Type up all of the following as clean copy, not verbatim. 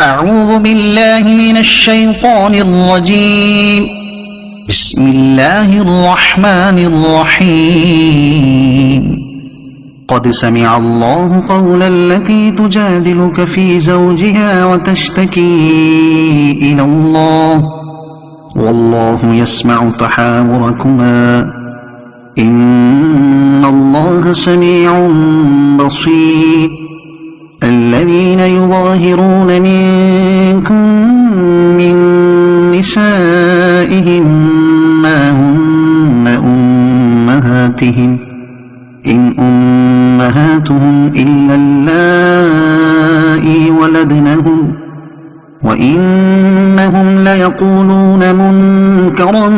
أعوذ بالله من الشيطان الرجيم. بسم الله الرحمن الرحيم. قد سمع الله قول التي تجادلك في زوجها وتشتكي إلى الله والله يسمع تحاوركما إن الله سميع بصير. الذين يظاهرون منكم من نسائهم ما هن أمهاتهم إن أمهاتهم إلا اللائي ولدنهم وإنهم ليقولون منكرا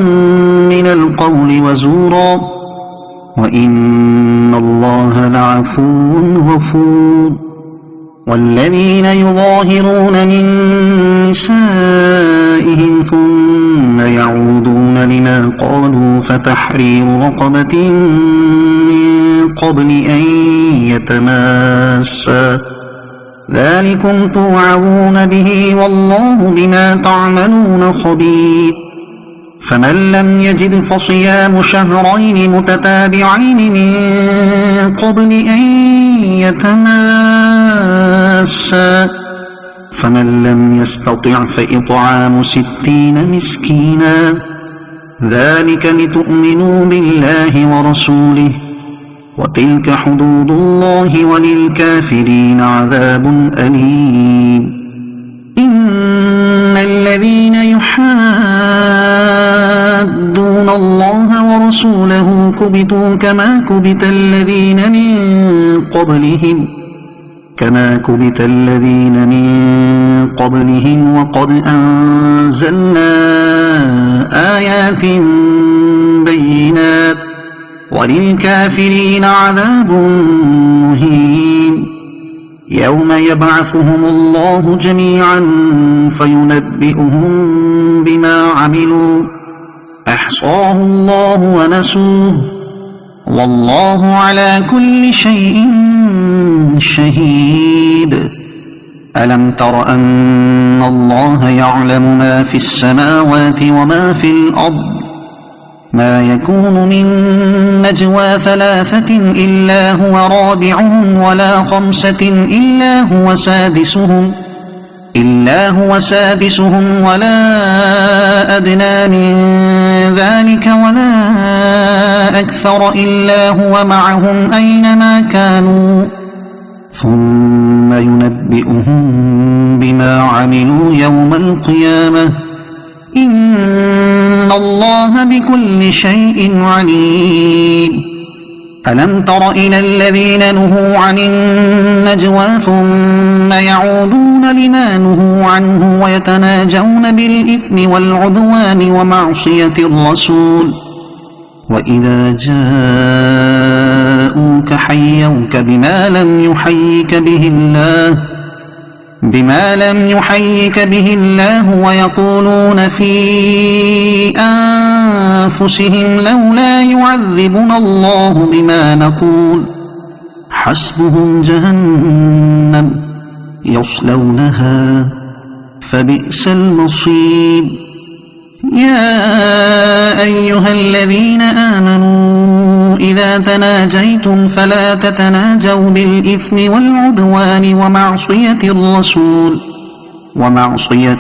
من القول وزورا وإن الله لعفو غفور. والذين يظاهرون من نسائهم ثم يعودون لما قالوا فتحرير رقبة من قبل أن يتماسا ذلكم توعظون به والله بما تعملون خبير. فمن لم يجد فصيام شهرين متتابعين من قبل أن يتماسا فمن لم يستطع فإطعام 60 مسكينا ذلك لتؤمنوا بالله ورسوله وتلك حدود الله وللكافرين عذاب أليم. إن الذين يحادون الله ورسوله كبتوا كما كبت الذين من قبلهم وقد أنزلنا آيات بينات وللكافرين عذاب مهين. يوم يبعثهم الله جميعا فينبئهم بما عملوا أحصاه الله ونسوه والله على كل شيء شهيد. ألم تر أن الله يعلم ما في السماوات وما في الأرض ما يكون من نجوى 3 إلا هو رابعهم ولا 5 إلا هو سادسهم ولا أدنى من ذلك ولا أكثر إلا هو معهم أينما كانوا ثم ينبئهم بما عملوا يوم القيامة إن الله بكل شيء عليم. ألم تر إلى الذين نهوا عن النجوى ثم يعودون لما نهوا عنه ويتناجون بالإثم والعدوان ومعصية الرسول وإذا جاءوك حيوك بما لم يحيك به الله ويقولون في أنفسهم لولا يعذبنا الله بما نقول حسبهم جهنم يصلونها فبئس المصير. يا أيها الذين آمنوا إذا تناجيتم فلا تتناجوا بالإثم والعدوان ومعصية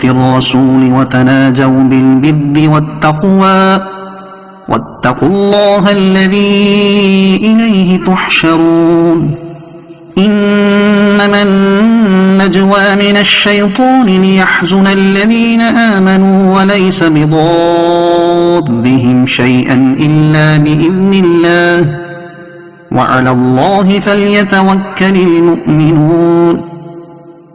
الرسول وتناجوا بالبر والتقوى واتقوا الله الذي إليه تحشرون. إنما النجوى من الشيطان ليحزن الذين آمنوا وليس بضارهم شيئا إلا بإذن الله وعلى الله فليتوكل المؤمنون.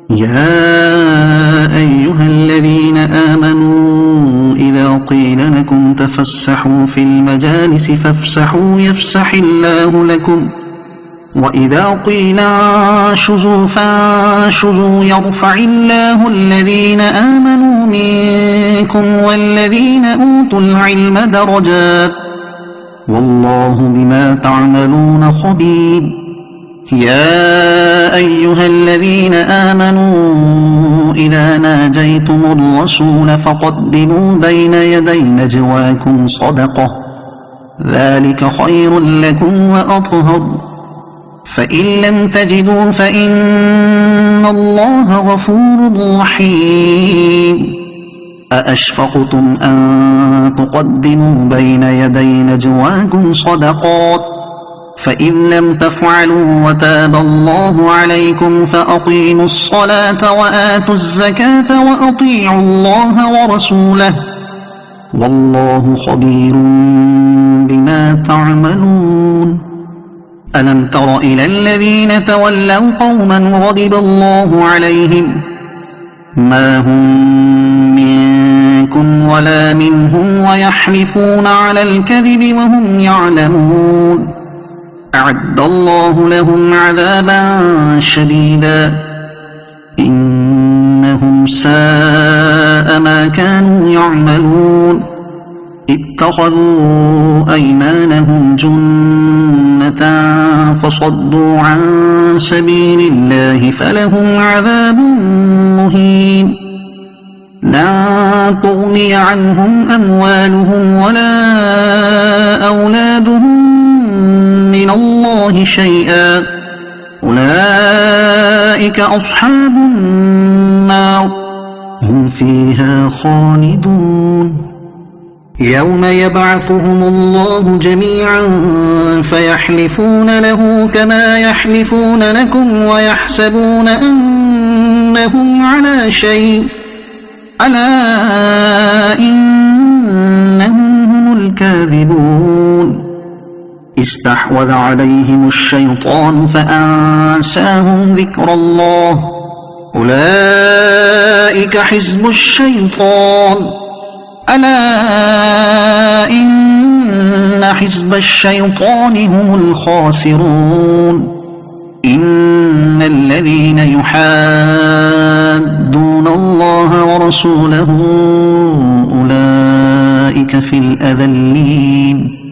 يا أيها الذين آمنوا إذا قيل لكم تفسحوا في المجالس فافسحوا يفسح الله لكم وإذا قيل انشزوا فانشزوا يرفع الله الذين آمنوا منكم والذين أوتوا العلم درجات والله بما تعملون خبير. يا أيها الذين آمنوا إذا ناجيتم الرسول فقدموا بين يدي نجواكم صدقة ذلك خير لكم وأطهر فإن لم تجدوا فإن الله غفور رحيم أأشفقتم أن تقدموا بين يدي نجواكم صدقات فإن لم تفعلوا وتاب الله عليكم فأقيموا الصلاة وآتوا الزكاة وأطيعوا الله ورسوله والله خبير بما تعملون ألم تر إلى الذين تولوا قوما غضب الله عليهم ما هم منكم ولا منهم ويحلفون على الكذب وهم يعلمون أعد الله لهم عذابا شديدا إنهم ساء ما كانوا يعملون اتخذوا أيمانهم جنة فصدوا عن سبيل الله فلهم عذاب مهين لا تغني عنهم أموالهم ولا أولادهم من الله شيئا أولئك أصحاب النار هم فيها خالدون يوم يبعثهم الله جميعا فيحلفون له كما يحلفون لكم ويحسبون أنهم على شيء ألا إنهم هم الكاذبون استحوذ عليهم الشيطان فأنساهم ذكر الله أولئك حزب الشيطان ألا إن حزب الشيطان هم الخاسرون إن الذين يحادون الله ورسوله أولئك في الأذلين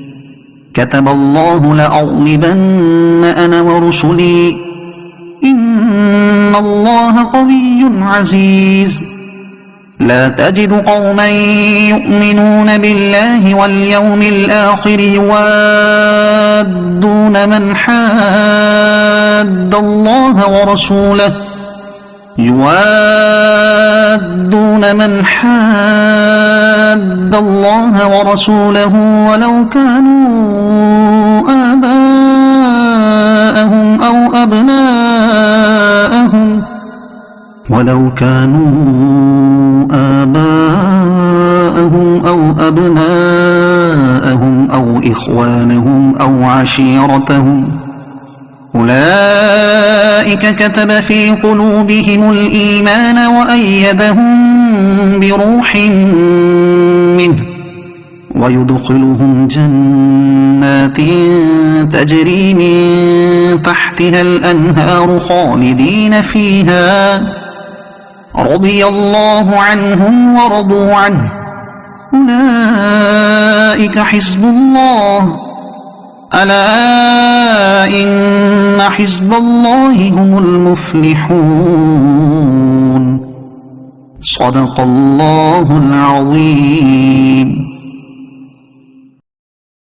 كتب الله لأغلبن أنا ورسلي إن الله قوي عزيز لا تجد قوما يؤمنون بالله واليوم الآخر يوادون من حاد الله ورسوله ولو كانوا آباءهم أو أبناءهم أو إخوانهم أو عشيرتهم أولئك كتب في قلوبهم الإيمان وأيدهم بروح منه ويدخلهم جنات تجري من تحتها الأنهار خالدين فيها رضي الله عنهم ورضوا عنه أولئك حزب الله ألا إن حزب الله هم المفلحون صدق الله العظيم.